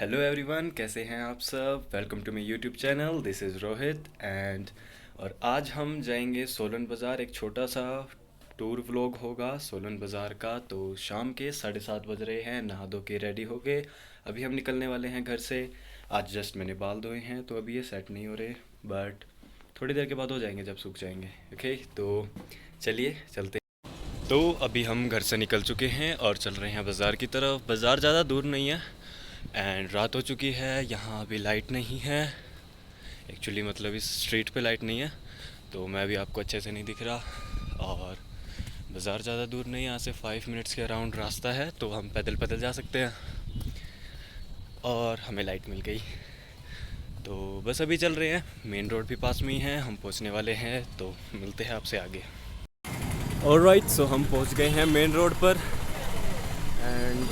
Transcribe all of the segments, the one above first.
Hello everyone, कैसे हैं आप सब। Welcome to my YouTube channel. This is Rohit और आज हम जाएंगे सोलन बाज़ार। एक छोटा सा टूर व्लॉग होगा सोलन बाज़ार का। तो शाम के 7:30 बज रहे हैं, नहा धो के रेडी हो गए। अभी हम निकलने वाले हैं घर से। आज जस्ट मैंने बाल धोए हैं तो अभी ये सेट नहीं हो रहे, बट थोड़ी देर के बाद हो जाएंगे जब सूख जाएंगे। ओके, तो चलिए चलते हैं। तो अभी हम घर से निकल चुके हैं और चल रहे हैं बाज़ार की तरफ। बाज़ार ज़्यादा दूर नहीं है एंड रात हो चुकी है। यहाँ अभी लाइट नहीं है एक्चुअली, मतलब इस स्ट्रीट पे लाइट नहीं है, तो मैं भी आपको अच्छे से नहीं दिख रहा। और बाज़ार ज़्यादा दूर नहीं है, यहाँ से 5 मिनट्स के अराउंड रास्ता है, तो हम पैदल पैदल जा सकते हैं। और हमें लाइट मिल गई, तो बस अभी चल रहे हैं। मेन रोड भी पास में ही है, हम पहुँचने वाले हैं, तो मिलते हैं आपसे आगे। ऑलराइट, सो हम पहुँच गए हैं मेन रोड पर एंड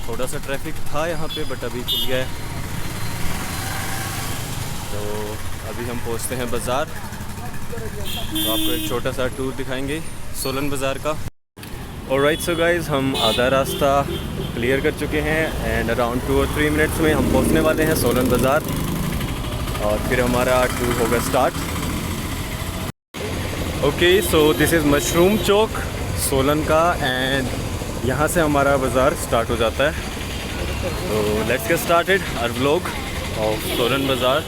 थोड़ा सा ट्रैफिक था यहाँ पे, बट अभी खुल गया है। तो अभी हम पहुँचते हैं बाज़ार, तो आपको एक छोटा सा टूर दिखाएंगे सोलन बाज़ार का। ऑलराइट, सो गाइज़, हम आधा रास्ता क्लियर कर चुके हैं एंड अराउंड 2 और 3 मिनट्स में हम पहुँचने वाले हैं सोलन बाज़ार, और फिर हमारा टूर होगा start. Okay, so this is mushroom Chowk Solan का एंड यहाँ से हमारा बाज़ार स्टार्ट हो जाता है। तो let's get started our vlog of Solan bazaar.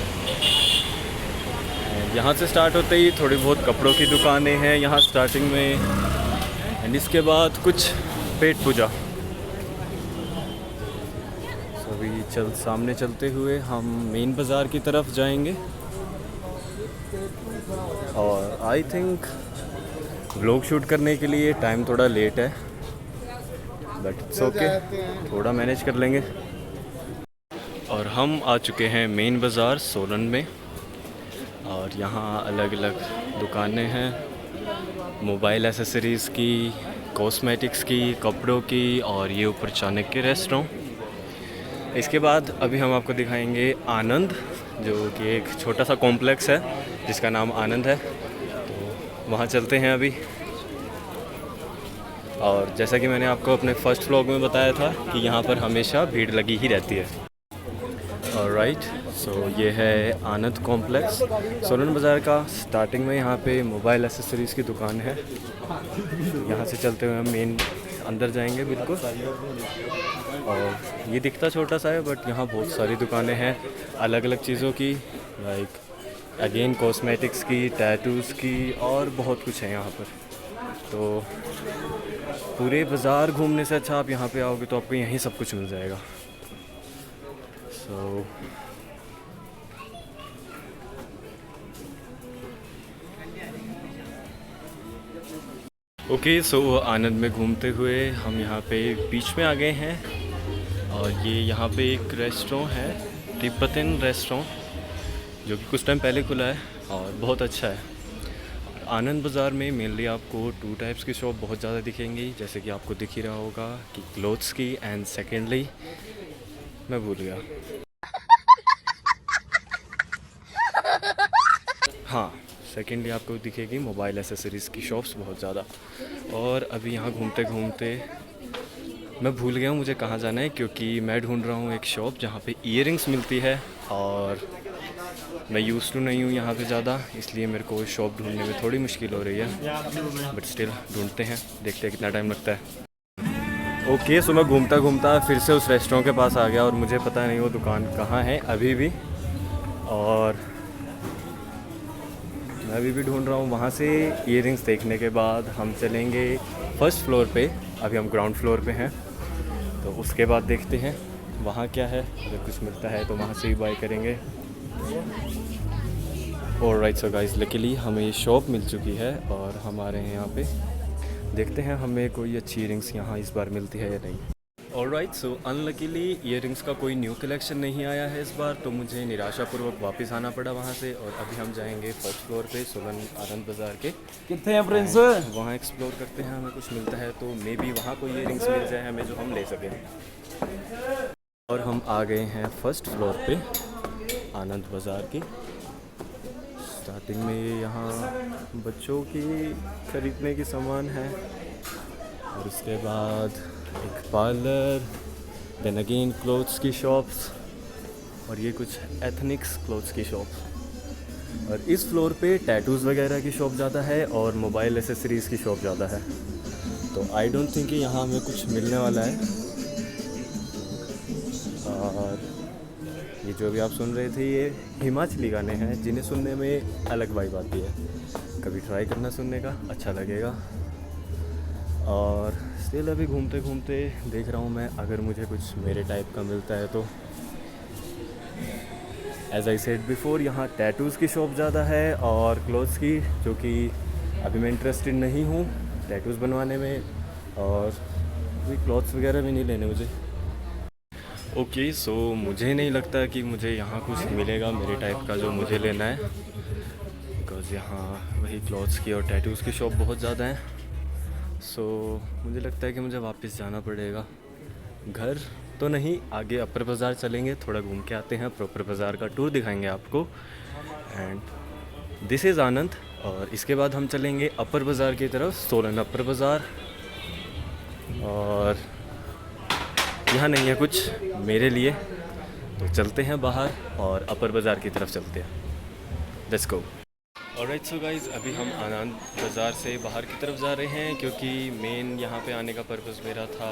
यहाँ से स्टार्ट होते ही थोड़ी बहुत कपड़ों की दुकानें हैं यहाँ स्टार्टिंग में, एंड इसके बाद कुछ पेट पूजा। तो अभी सामने चलते हुए हम मेन बाज़ार की तरफ जाएंगे। और आई थिंक व्लॉग शूट करने के लिए टाइम थोड़ा लेट है, बट इट्स ओके, थोड़ा मैनेज कर लेंगे। और हम आ चुके हैं मेन बाज़ार सोलन में, और यहाँ अलग अलग दुकानें हैं, मोबाइल एसेसरीज़ की, कॉस्मेटिक्स की, कपड़ों की, और ये ऊपर चाणक्य रेस्टोरेंट। इसके बाद अभी हम आपको दिखाएंगे आनंद, जो कि एक छोटा सा कॉम्प्लेक्स है जिसका नाम आनंद है, तो वहाँ चलते हैं अभी। और जैसा कि मैंने आपको अपने फर्स्ट व्लॉग में बताया था कि यहाँ पर हमेशा भीड़ लगी ही रहती है। ऑलराइट, सो ये है आनंद कॉम्प्लेक्स सोलन बाज़ार का। स्टार्टिंग में यहाँ पे मोबाइल एसेसरीज़ की दुकान है। यहाँ से चलते हुए हम मेन अंदर जाएंगे बिल्कुल। और ये दिखता छोटा सा है, बट यहाँ बहुत सारी दुकानें हैं अलग अलग चीज़ों की, लाइक अगेन कॉस्मेटिक्स की, टैटूज़ की, और बहुत कुछ है यहाँ पर। तो पूरे बाज़ार घूमने से अच्छा आप यहाँ पे आओगे तो आपको यहीं सब कुछ मिल जाएगा। सो ओके, सो आनंद में घूमते हुए हम यहाँ पे बीच में आ गए हैं। और ये यहाँ पे एक रेस्टोरेंट है, तिब्बतन रेस्टोरेंट, जो कि कुछ टाइम पहले खुला है और बहुत अच्छा है। आनंद बाज़ार में मेनली आपको 2 टाइप्स की शॉप बहुत ज़्यादा दिखेंगी, जैसे कि आपको दिख ही रहा होगा कि क्लोथ्स की, एंड सेकेंडली मैं भूल गया, हाँ, सेकेंडली आपको दिखेगी मोबाइल एसेसरीज़ की शॉप्स बहुत ज़्यादा। और अभी यहाँ घूमते घूमते मैं भूल गया हूँ मुझे कहाँ जाना है, क्योंकि मैं ढूंढ रहा हूँ एक शॉप जहाँ पे ईयरिंग्स मिलती है, और मैं यूज़ टू नहीं हूँ यहाँ पे ज़्यादा, इसलिए मेरे को शॉप ढूंढने में थोड़ी मुश्किल हो रही है, बट स्टिल ढूंढते हैं, देखते हैं कितना टाइम लगता है। ओके, सो मैं घूमता घूमता फिर से उस रेस्टोरेंट के पास आ गया, और मुझे पता नहीं वो दुकान कहाँ है अभी भी, और मैं अभी भी ढूंढ रहा हूँ। वहाँ से ईयरिंग्स देखने के बाद हम चलेंगे फर्स्ट फ्लोर पे। अभी हम ग्राउंड फ्लोर पे हैं, तो उसके बाद देखते हैं वहाँ क्या है, अगर कुछ मिलता है तो वहाँ से ही बाय करेंगे। ऑलराइट, सो गाइस, लकीली हमें ये शॉप मिल चुकी है और हम आ रहे हैं यहाँ पे। देखते हैं हमें कोई अच्छी ईयरिंग्स यहाँ इस बार मिलती है या नहीं। ऑलराइट, सो अनलकीली ईयरिंग्स का कोई न्यू कलेक्शन नहीं आया है इस बार, तो मुझे निराशापूर्वक वापस आना पड़ा वहाँ से। और अभी हम जाएंगे फर्स्ट फ्लोर पे सोलन आनंद बाज़ार के। कितने हैं प्रिंस? वहाँ एक्सप्लोर करते हैं, हमें कुछ मिलता है तो मे बी वहाँ कोई ईयरिंग्स मिल जाए हमें जो हम ले सकें। और हम आ गए हैं फर्स्ट फ्लोर पे आनंद बाज़ार की। स्टार्टिंग में यहाँ बच्चों की खरीदने की सामान है, और उसके बाद एक पार्लर, देन अगेन क्लोथ्स की शॉप्स, और ये कुछ एथनिक्स क्लोथ्स की शॉप। और इस फ्लोर पे टैटूज़ वगैरह की शॉप ज़्यादा है और मोबाइल एसेसरीज़ की शॉप ज़्यादा है। तो आई डोंट थिंक कि यहाँ हमें कुछ मिलने वाला है। और ये जो भी आप सुन रहे थे ये हिमाचली गाने हैं जिन्हें सुनने में अलग वाइब आती है। कभी ट्राई करना सुनने का, अच्छा लगेगा। और स्टिल अभी घूमते घूमते देख रहा हूँ मैं, अगर मुझे कुछ मेरे टाइप का मिलता है तो। एज आई सेड बिफोर, यहाँ टैटूज़ की शॉप ज़्यादा है और क्लोथ्स की, जो कि अभी मैं इंटरेस्टेड नहीं हूँ टैटूज़ बनवाने में, और कोई क्लॉथ्स वगैरह भी नहीं लेने मुझे। ओके, सो मुझे नहीं लगता कि मुझे यहाँ कुछ मिलेगा मेरे टाइप का जो मुझे लेना है, बिकॉज़ यहाँ वही क्लॉथ्स की और टैटूज़ की शॉप बहुत ज़्यादा हैं। सो मुझे लगता है कि मुझे वापस जाना पड़ेगा घर। तो नहीं, आगे अपर बाज़ार चलेंगे, थोड़ा घूम के आते हैं, प्रॉपर बाज़ार का टूर दिखाएंगे आपको। एंड दिस इज़ आनंद। और इसके बाद हम चलेंगे अपर बाज़ार की तरफ, सोलन अपर बाज़ार। और यहाँ नहीं है कुछ मेरे लिए, तो चलते हैं बाहर और अपर बाज़ार की तरफ चलते हैं। Let's go. Alright, so guys, अभी हम आनंद बाज़ार से बाहर की तरफ जा रहे हैं, क्योंकि मेन यहाँ पे आने का पर्पस मेरा था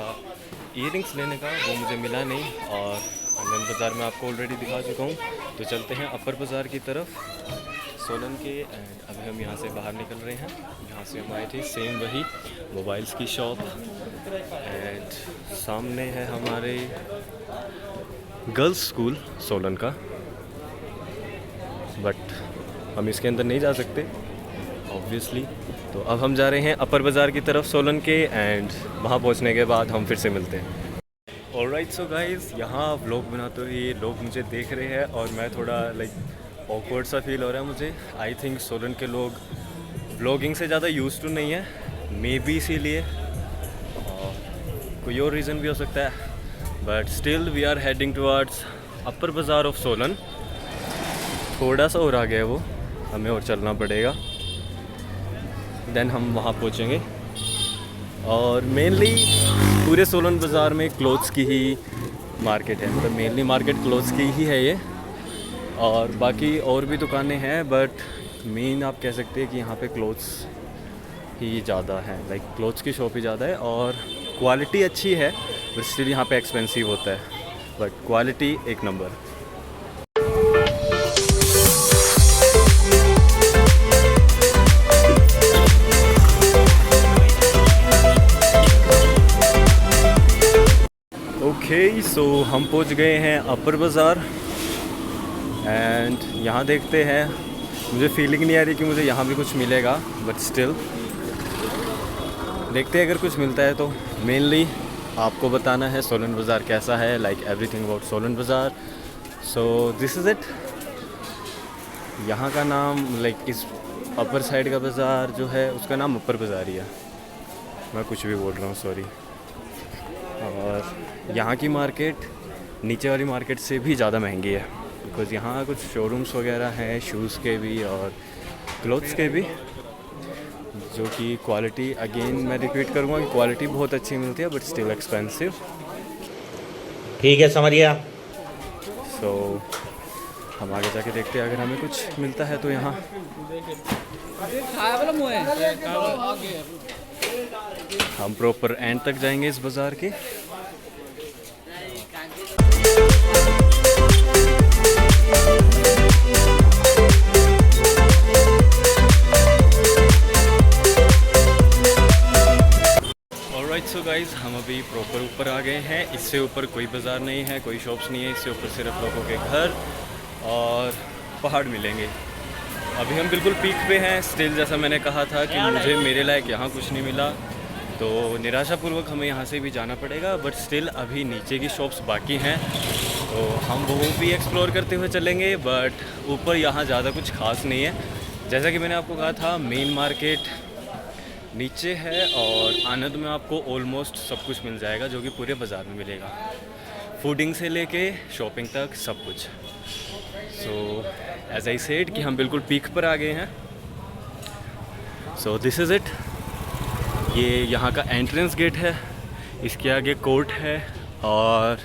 ईयरिंग्स लेने का, वो मुझे मिला नहीं। और आनंद बाज़ार में आपको ऑलरेडी दिखा चुका हूँ। तो चलते हैं अपर बाज़ार की तरफ सोलन के। एंड अभी हम यहाँ से बाहर निकल रहे हैं, जहाँ से हम आए थे, सेम वही मोबाइल्स की शॉप। एंड सामने है हमारे गर्ल्स स्कूल सोलन का, बट हम इसके अंदर नहीं जा सकते ऑब्वियसली। तो अब हम जा रहे हैं अपर बाज़ार की तरफ सोलन के, एंड वहाँ पहुँचने के बाद हम फिर से मिलते हैं। ऑलराइट, सो गाइज़, यहाँ व्लॉग बनाते हुए ये लोग मुझे देख रहे हैं और मैं थोड़ा लाइक ऑकवर्ड सा फील हो रहा है मुझे। आई थिंक सोलन के लोग व्लॉगिंग से ज़्यादा यूज्ड टू नहीं है, मे बी इसीलिए, और कोई और रीज़न भी हो सकता है। But still we are heading towards upper Bazaar of Solan. थोड़ा सा और आगे है वो, हमें और चलना पड़ेगा, देन हम वहाँ पहुँचेंगे। और मेनली पूरे सोलन बाज़ार में क्लोथ्स की ही मार्केट है, मतलब मेनली मार्केट क्लोथ्स की ही है ये। और बाकी और भी दुकानें हैं, बट मेन आप कह सकते हैं कि यहाँ पे क्लोथ्स ही ज़्यादा है, लाइक क्लोथ्स की शॉप ही ज़्यादा है। और क्वालिटी अच्छी है, बट स्टिल यहाँ पे एक्सपेंसिव होता है, बट क्वालिटी एक नंबर। ओके, सो हम पहुंच गए हैं अपर बाज़ार। एंड यहाँ देखते हैं, मुझे फीलिंग नहीं आ रही कि मुझे यहाँ भी कुछ मिलेगा, बट स्टिल देखते हैं अगर कुछ मिलता है तो। मेनली आपको बताना है सोलन बाज़ार कैसा है, लाइक एवरीथिंग अबाउट सोलन बाज़ार। सो दिस इज़ इट। यहाँ का नाम, लाइक इस अपर साइड का बाज़ार जो है उसका नाम अपर बाज़ार ही है, मैं कुछ भी बोल रहा हूँ, सॉरी। और यहाँ की मार्केट नीचे वाली मार्केट से भी ज़्यादा महंगी है, बिकॉज़ यहाँ कुछ शोरूम्स वगैरह हैं शूज़ के भी और क्लोथ्स के भी, जो कि क्वालिटी, अगेन मैं रिपीट करूँगा कि क्वालिटी बहुत अच्छी मिलती है, बट स्टिल एक्सपेंसिव। ठीक है, समझ गया। सो हम आगे जाके देखते हैं अगर हमें कुछ मिलता है तो। यहाँ हम प्रॉपर एंड तक जाएंगे इस बाज़ार के। ऑलराइट, सो गाइज, हम अभी प्रॉपर ऊपर आ गए हैं। इससे ऊपर कोई बाज़ार नहीं है, कोई शॉप्स नहीं है, इससे ऊपर सिर्फ लोगों के घर और पहाड़ मिलेंगे। अभी हम बिल्कुल पीक पे हैं। स्टिल जैसा मैंने कहा था कि मुझे मेरे लायक यहाँ कुछ नहीं मिला, तो निराशापूर्वक हमें यहाँ से भी जाना पड़ेगा। बट स्टिल अभी नीचे की शॉप्स बाकी हैं, तो हम वो भी एक्सप्लोर करते हुए चलेंगे। बट ऊपर यहाँ ज़्यादा कुछ खास नहीं है। जैसा कि मैंने आपको कहा था, मेन मार्केट नीचे है और आनंद में आपको ऑलमोस्ट सब कुछ मिल जाएगा, जो कि पूरे बाज़ार में मिलेगा, फूडिंग से लेके शॉपिंग तक सब कुछ। सो एज आई सेड कि हम बिल्कुल पीक पर आ गए हैं। सो दिस इज़ इट। ये यहाँ का एंट्रेंस गेट है, इसके आगे कोर्ट है, और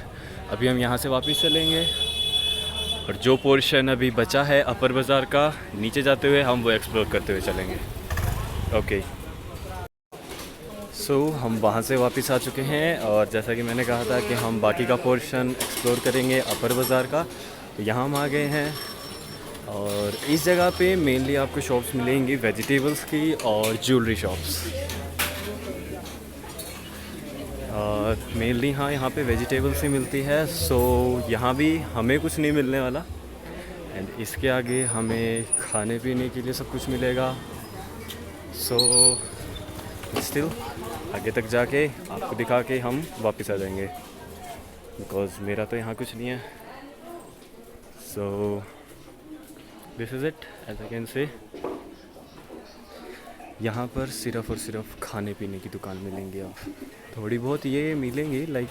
अभी हम यहाँ से वापस चलेंगे और जो पोर्शन अभी बचा है अपर बाज़ार का, नीचे जाते हुए हम वो एक्सप्लोर करते हुए चलेंगे। ओके, सो हम वहाँ से वापस आ चुके हैं और जैसा कि मैंने कहा था कि हम बाकी का पोर्शन एक्सप्लोर करेंगे अपर बाज़ार का। तो यहाँ हम आ गए हैं और इस जगह पे मेनली आपको शॉप्स मिलेंगी वेजिटेबल्स की और ज्वेलरी शॉप्स। और मेनली हाँ, यहाँ पे वेजिटेबल्स ही मिलती है। सो यहाँ भी हमें कुछ नहीं मिलने वाला, एंड इसके आगे हमें खाने पीने के लिए सब कुछ मिलेगा। सो स्टिल आगे तक जाके आपको दिखा के हम वापस आ जाएंगे, बिकॉज़ मेरा तो यहाँ कुछ नहीं है। So this is it, as I can say. यहाँ पर सिर्फ़ और सिर्फ खाने पीने की दुकान मिलेंगी। आप थोड़ी बहुत ये मिलेंगी लाइक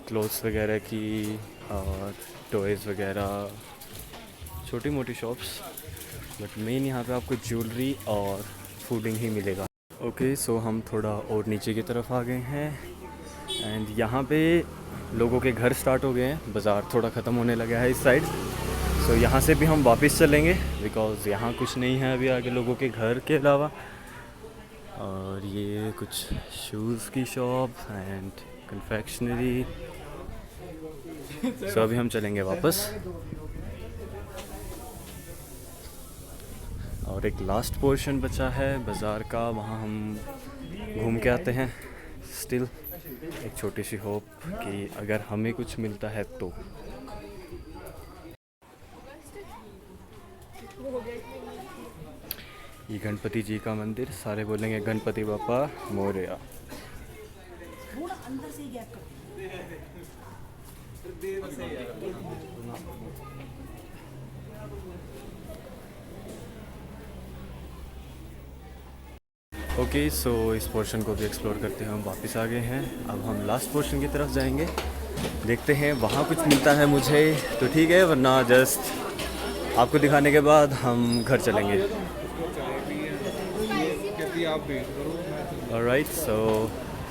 क्लोथ्स वगैरह की और टॉयज़ वगैरह, छोटी मोटी शॉप्स, बट मेन यहाँ पे आपको ज्वेलरी और फूडिंग ही मिलेगा। ओके, सो हम थोड़ा और नीचे की तरफ आ गए हैं एंड यहाँ पे लोगों के घर स्टार्ट हो गए हैं। बाज़ार थोड़ा ख़त्म होने लगा है इस साइड। सो यहाँ से भी हम वापस चलेंगे बिकॉज़ यहाँ कुछ नहीं है अभी आगे लोगों के घर के अलावा। और ये कुछ शूज़ की शॉप एंड कन्फेक्शनरी। सो अभी हम चलेंगे वापस और एक लास्ट पोर्शन बचा है बाज़ार का, वहाँ हम घूम के आते हैं। स्टिल एक छोटी सी होप कि अगर हमें कुछ मिलता है तो। ये गणपति जी का मंदिर, सारे बोलेंगे गणपति बापा मोरया। ओके, सो इस पोर्शन को भी एक्सप्लोर करते हैं हम वापस आ गए हैं। अब हम लास्ट पोर्शन की तरफ जाएंगे, देखते हैं वहाँ कुछ मिलता है मुझे तो ठीक है, वरना जस्ट आपको दिखाने के बाद हम घर चलेंगे। ऑलराइट, सो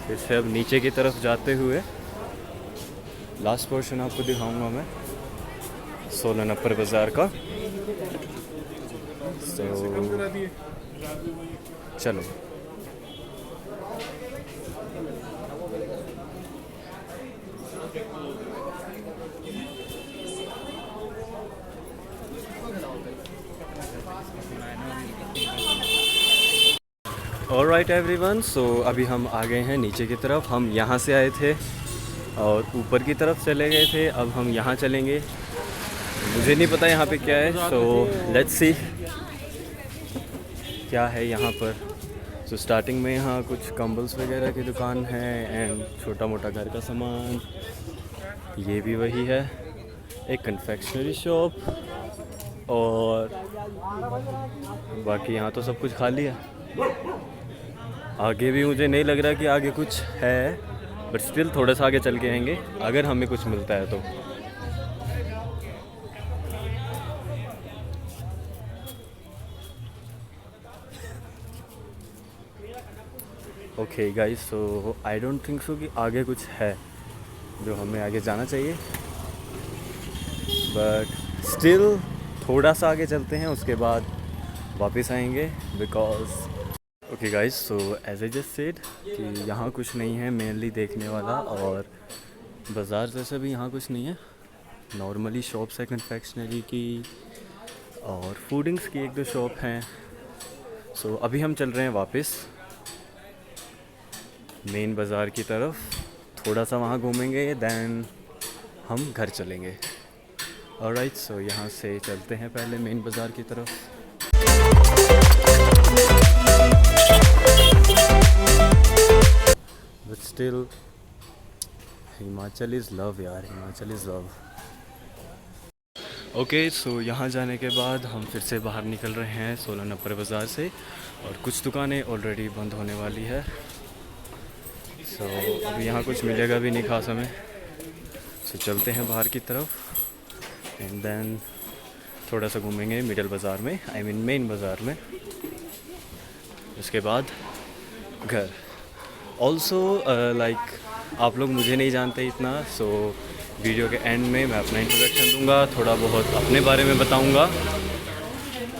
फिर से अब नीचे की तरफ जाते हुए लास्ट पोर्शन आपको दिखाऊंगा मैं, सोलन अपर बाज़ार का। चलो ऑलराइट एवरीवन, सो अभी हम आ गए हैं नीचे की तरफ। हम यहाँ से आए थे और ऊपर की तरफ चले गए थे, अब हम यहाँ चलेंगे। मुझे नहीं पता यहाँ पे क्या है, सो लेट्स सी क्या है यहाँ पर। सो स्टार्टिंग में यहाँ कुछ कंबल्स वगैरह की दुकान है एंड छोटा मोटा घर का सामान, ये भी वही है। एक कन्फेक्शनरी शॉप और बाकी यहाँ तो सब कुछ खाली है। आगे भी मुझे नहीं लग रहा कि आगे कुछ है, बट स्टिल थोड़ा सा आगे चल के आएंगे अगर हमें कुछ मिलता है तो। Okay guys, so I don't think so कि आगे कुछ है जो हमें आगे जाना चाहिए, बट स्टिल थोड़ा सा आगे चलते हैं, उसके बाद वापस आएंगे because okay guys, so as I just said कि यहाँ कुछ नहीं है मेनली देखने वाला, और बाज़ार जैसे भी यहाँ कुछ नहीं है। नॉर्मली शॉप्स है कन्फेक्शनरी की और फूडिंग्स की, एक दो शॉप हैं। सो अभी हम चल रहे हैं वापस मेन बाज़ार की तरफ, थोड़ा सा वहाँ घूमेंगे देन हम घर चलेंगे। ऑलराइट, सो यहाँ से चलते हैं पहले मेन बाज़ार की तरफ। But still Himachal is love यार, हिमाचल इज़ लव। ओके, सो यहाँ जाने के बाद हम फिर से बाहर निकल रहे हैं सोलन अपर बाज़ार से, और कुछ दुकानें ऑलरेडी बंद होने वाली है। सो अभी यहाँ कुछ मिलेगा भी नहीं खास हमें। सो चलते हैं बाहर की तरफ एंड देन थोड़ा सा घूमेंगे मिडल बाज़ार में, आई मीन मेन बाज़ार में, उसके बाद घर। ऑल्सो लाइक आप लोग मुझे नहीं जानते इतना, सो वीडियो के एंड में मैं अपना इंट्रोडक्शन दूंगा, थोड़ा बहुत अपने बारे में बताऊंगा।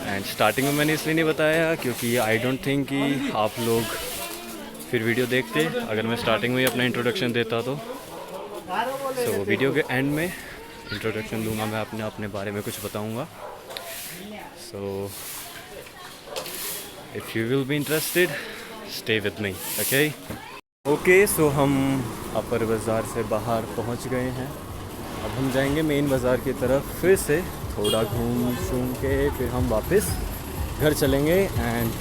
एंड स्टार्टिंग में मैंने इसलिए नहीं बताया क्योंकि आई डोंट थिंक कि आप लोग फिर वीडियो देखते अगर मैं स्टार्टिंग में ही अपना इंट्रोडक्शन देता तो। सो वीडियो के एंड में इंट्रोडक्शन दूंगा, मैं अपने बारे में कुछ बताऊंगा। So if you will be interested stay with me, okay. Okay, so हम अपर बाज़ार से बाहर पहुंच गए हैं। अब हम जाएंगे मेन बाज़ार की तरफ, फिर से थोड़ा घूम शूम के फिर हम वापस घर चलेंगे। And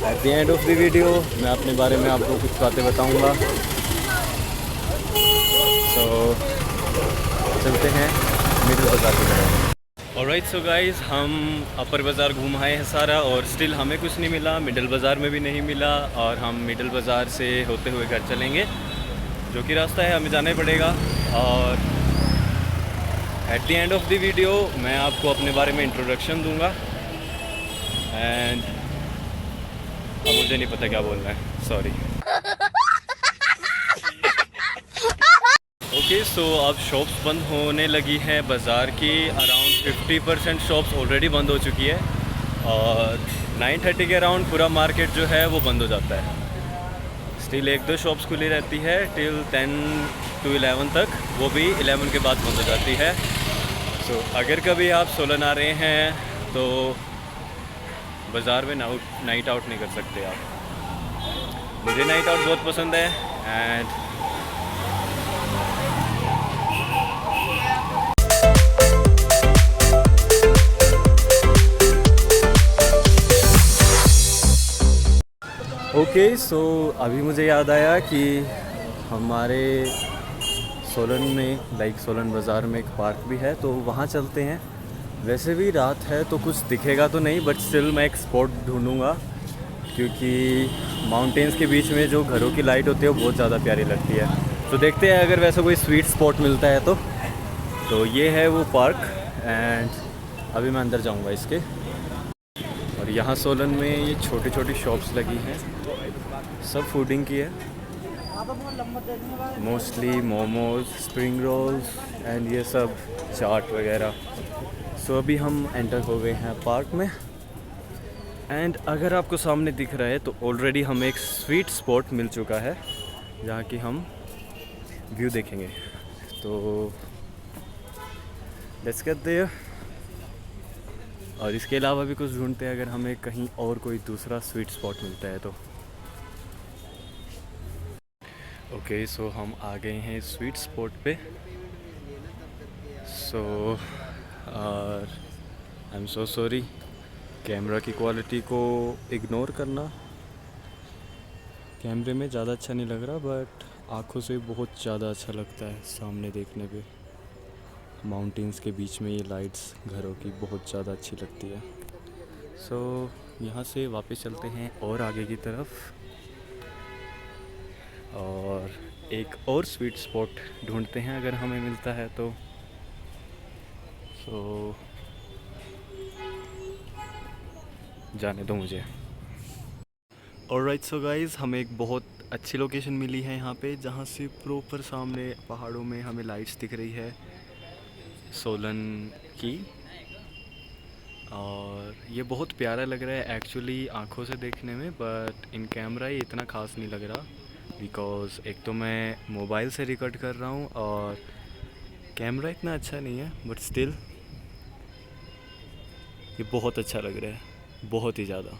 at the end of the video मैं अपने बारे में आपको कुछ बातें बताऊंगा। सो चलते हैं मिडिल बाज़ार की तरफ। ऑलराइट, सो गाइस, हम अपर बाज़ार घूम आए हैं सारा और स्टिल हमें कुछ नहीं मिला, मिडिल बाज़ार में भी नहीं मिला। और हम मिडिल बाज़ार से होते हुए घर चलेंगे, जो कि रास्ता है हमें जाना ही पड़ेगा। और at the end of the video मैं आपको अपने बारे में इंट्रोडक्शन दूंगा। एंड अब मुझे नहीं पता क्या बोलना है, सॉरी। ओके, सो अब शॉप्स बंद होने लगी हैं बाज़ार की। अराउंड 50% शॉप्स ऑलरेडी बंद हो चुकी है और 9:30 के अराउंड पूरा मार्केट जो है वो बंद हो जाता है। स्टिल 1-2 शॉप्स खुली रहती है टिल 10 to 11 तक, वो भी 11 के बाद बंद हो जाती है। सो अगर कभी आप सोलन आ रहे हैं तो बाज़ार में नाइट आउट नहीं कर सकते आप। मुझे नाइट आउट बहुत पसंद है। एंड ओके, सो अभी मुझे याद आया कि हमारे सोलन में सोलन बाज़ार में एक पार्क भी है, तो वहाँ चलते हैं। वैसे भी रात है तो कुछ दिखेगा तो नहीं, बट स्टिल मैं एक स्पॉट ढूंढूंगा क्योंकि माउंटेन्स के बीच में जो घरों की लाइट होती है वो बहुत ज़्यादा प्यारी लगती है। तो देखते हैं अगर वैसा कोई स्वीट स्पॉट मिलता है तो ये है वो पार्क। एंड अभी मैं अंदर जाऊँगा इसके। और यहाँ सोलन में ये छोटी छोटी शॉप्स लगी हैं, सब फूडिंग की है, mostly momos, spring rolls and ये सब चाट वगैरह। सो अभी हम एंटर हो गए हैं पार्क में। एंड अगर आपको सामने दिख रहा है तो ऑलरेडी हमें एक स्वीट स्पॉट मिल चुका है जहाँ की हम व्यू देखेंगे। तो लेट्स गेट देयर। और इसके अलावा भी कुछ ढूंढते हैं अगर हमें कहीं और कोई दूसरा स्वीट स्पॉट मिलता है तो। ओके, सो हम आ गए हैं स्वीट स्पॉट पे। So I am so sorry, camera की क्वालिटी को इग्नोर करना। कैमरे में ज़्यादा अच्छा नहीं लग रहा बट आँखों से बहुत ज़्यादा अच्छा लगता है सामने देखने पे। माउंटेन्स के बीच में ये लाइट्स घरों की बहुत ज़्यादा अच्छी लगती है। सो यहाँ से वापस चलते हैं और आगे की तरफ और एक और स्वीट स्पॉट ढूंढते हैं अगर हमें मिलता है तो। सो जाने दो मुझे। ऑलराइट, सो गाइस, हमें एक बहुत अच्छी लोकेशन मिली है यहाँ पे, जहाँ से प्रॉपर सामने पहाड़ों में हमें लाइट्स दिख रही है सोलन की। और ये बहुत प्यारा लग रहा है एक्चुअली आँखों से देखने में, बट इन कैमरा ये इतना ख़ास नहीं लग रहा बिकॉज़ एक तो मैं मोबाइल से रिकॉर्ड कर रहा हूँ और कैमरा इतना अच्छा नहीं है, बट स्टिल ये बहुत अच्छा लग रहा है, बहुत ही ज़्यादा।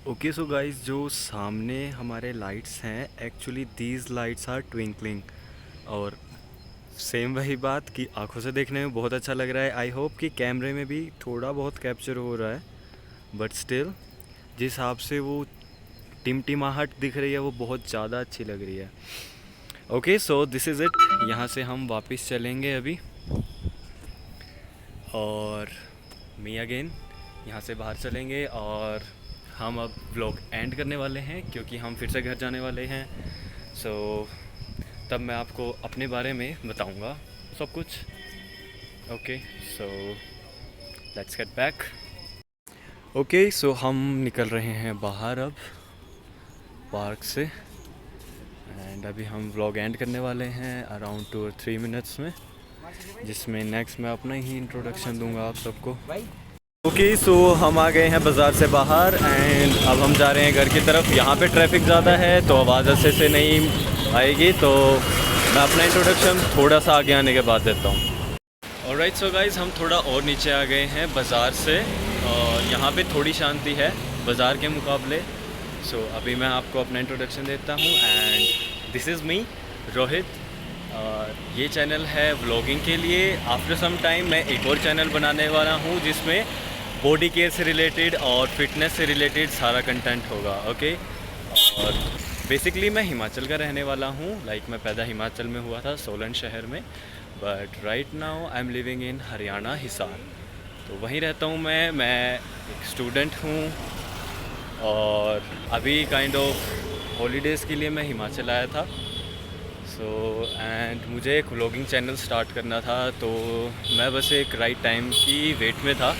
ओके, सो गाइस, जो सामने हमारे लाइट्स हैं actually these lights are twinkling. और सेम वही बात कि आंखों से देखने में बहुत अच्छा लग रहा है। आई होप कि कैमरे में भी थोड़ा बहुत कैप्चर हो रहा है, बट स्टिल जिस हिसाब से वो टिमटिमाहट दिख रही है वो बहुत ज़्यादा अच्छी लग रही है। Okay, so this is it. यहाँ से हम वापस चलेंगे अभी और मी अगेन यहाँ से बाहर चलेंगे और हम अब व्लॉग एंड करने वाले हैं क्योंकि हम फिर से घर जाने वाले हैं। सो तब मैं आपको अपने बारे में बताऊंगा सब कुछ। Okay, so let's get back. Okay, so हम निकल रहे हैं बाहर अब पार्क से। एंड अभी हम व्लॉग एंड करने वाले हैं अराउंड 2 और 3 मिनट्स में, जिसमें नेक्स्ट मैं अपना ही इंट्रोडक्शन दूंगा आप सबको। ओके, सो हम आ गए हैं बाज़ार से बाहर एंड अब हम जा रहे हैं घर की तरफ। यहाँ पे ट्रैफिक ज़्यादा है तो आवाज़ अच्छे से नहीं आएगी, तो मैं अपना इंट्रोडक्शन थोड़ा सा आगे आने के बाद देता हूँ। ऑलराइट, सो गाइज़ हम थोड़ा और नीचे आ गए हैं बाज़ार से और यहाँ पे थोड़ी शांति है बाज़ार के मुकाबले। सो अभी मैं आपको अपना इंट्रोडक्शन देता हूँ and this is me Rohit. ये चैनल है व्लॉगिंग के लिए। आफ्टर सम टाइम मैं एक और चैनल बनाने वाला हूँ जिसमें बॉडी केयर से रिलेटेड और फिटनेस से रिलेटेड सारा कंटेंट होगा। ओके, और बेसिकली मैं हिमाचल का रहने वाला हूँ। लाइक मैं पैदा हिमाचल में हुआ था, सोलन शहर में, but right now I am living in Haryana, Hisar. तो वहीं रहता हूँ मैं एक स्टूडेंट हूँ और अभी काइंड ऑफ हॉलीडेज़ के लिए मैं हिमाचल आया था। एंड मुझे एक व्लॉगिंग चैनल स्टार्ट करना था, तो मैं बस एक राइट टाइम की वेट में था।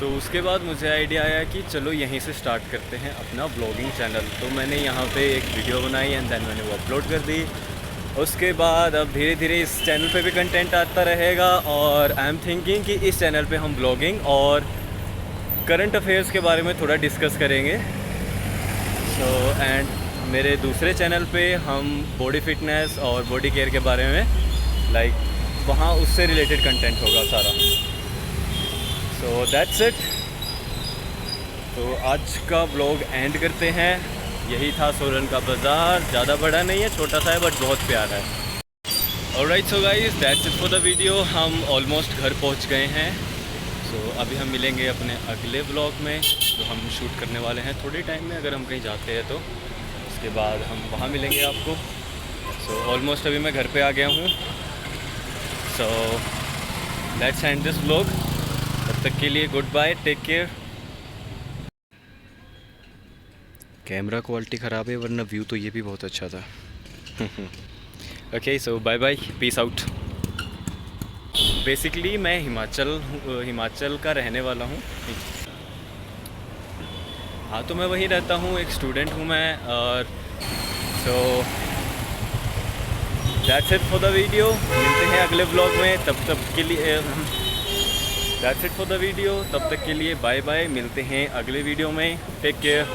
उसके बाद मुझे आइडिया आया कि चलो यहीं से स्टार्ट करते हैं अपना व्लॉगिंग चैनल। तो मैंने यहाँ पे एक वीडियो बनाई एंड देन मैंने वो अपलोड कर दी। उसके बाद अब धीरे धीरे इस चैनल पे भी कंटेंट आता रहेगा और आई एम थिंकिंग कि इस चैनल पे हम व्लॉगिंग और करंट अफेयर्स के बारे में थोड़ा डिस्कस करेंगे। एंड मेरे दूसरे चैनल पे हम बॉडी फिटनेस और बॉडी केयर के बारे में वहाँ उससे रिलेटेड कंटेंट होगा सारा। So that's it. तो आज का व्लॉग एंड करते हैं। यही था सोलन का बाज़ार। ज़्यादा बड़ा नहीं है, छोटा सा है बट बहुत प्यारा है। Alright, so guys that's it for the video. हम ऑलमोस्ट घर पहुंच गए हैं। अभी हम मिलेंगे अपने अगले व्लॉग में जो हम शूट करने वाले हैं थोड़े टाइम में, अगर हम कहीं जाते हैं तो। उसके बाद हम वहाँ मिलेंगे आपको। ऑलमोस्ट अभी मैं घर पे आ गया हूँ। Let's end this vlog. तब तक के लिए goodbye, take care. Camera quality ख़राब है वरना व्यू तो ये भी बहुत अच्छा था। Okay, so bye bye, peace out. Basically मैं हिमाचल का रहने वाला हूँ। हाँ, तो मैं वहीं रहता हूँ, एक स्टूडेंट हूँ मैं। और that's it for the video. मिलते हैं अगले व्लॉग में। तब तक के लिए that's it for the video. तब तक के लिए बाय बाय। मिलते हैं अगले वीडियो में। Take care.